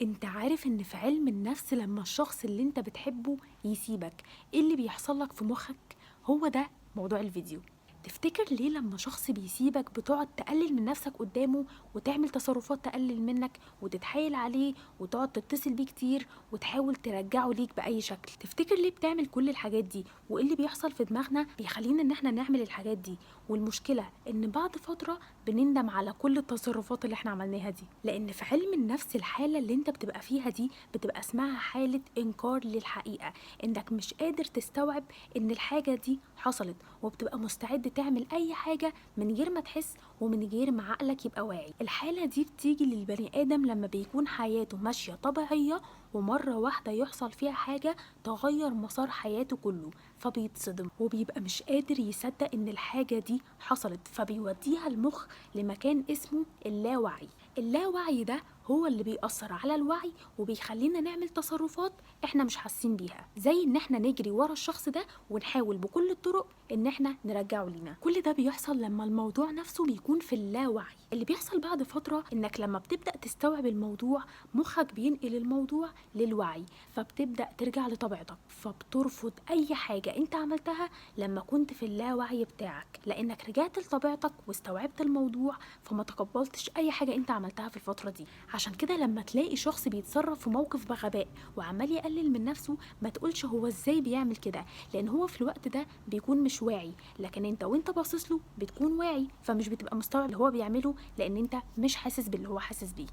انت عارف ان في علم النفس لما الشخص اللي انت بتحبه يسيبك، ايه اللي بيحصل لك في مخك؟ هو ده موضوع الفيديو. تفتكر ليه لما شخص بيسيبك بتقعد تقلل من نفسك قدامه وتعمل تصرفات تقلل منك وتتحايل عليه وتقعد تتصل بيه كتير وتحاول ترجعه ليك بأي شكل؟ تفتكر ليه بتعمل كل الحاجات دي؟ وايه اللي بيحصل في دماغنا بيخلينا ان احنا نعمل الحاجات دي؟ والمشكلة ان بعد فترة بنندم على كل التصرفات اللي احنا عملناها دي، لان في علم النفس الحالة اللي انت بتبقى فيها دي بتبقى اسمها حالة انكار للحقيقة، انك مش قادر تستوعب ان الحاجة دي حصلت، وبتبقى مستعد تعمل اي حاجة من غير ما تحس ومن غير ما عقلك يبقى واعي. الحالة دي بتيجي للبني ادم لما بيكون حياته ماشية طبيعية ومرة واحدة يحصل فيها حاجة تغير مسار حياته كله، فبيتصدم وبيبقى مش قادر يصدق ان الحاجة دي حصلت، فبيوديها المخ لمكان اسمه اللاوعي. اللاوعي ده هو اللي بيأثر على الوعي وبيخلينا نعمل تصرفات احنا مش حاسين بيها، زي ان احنا نجري ورا الشخص ده ونحاول بكل الطرق ان احنا نرجعه لينا. كل ده بيحصل لما الموضوع نفسه بيكون في اللاوعي. اللي بيحصل بعد فترة انك لما بتبدأ تستوعب الموضوع مخك بينقل الموضوع للوعي، فبتبدأ ترجع لطبيعتك، فبترفض اي حاجة انت عملتها لما كنت في اللاوعي بتاعك، لانك رجعت لطبيعتك واستوعبت الموضوع، فما تقبلتش اي حاجة انت عملتها في الفترة دي. عشان كده لما تلاقي شخص بيتصرف في موقف بغباء وعمال يقلل من نفسه، ما تقولش هو ازاي بيعمل كده، لان هو في الوقت ده بيكون مش واعي، لكن انت وانت باصص له بتكون واعي، فمش بتبقى مستوعب اللي هو بيعمله لان انت مش حاسس باللي هو حاسس بيه.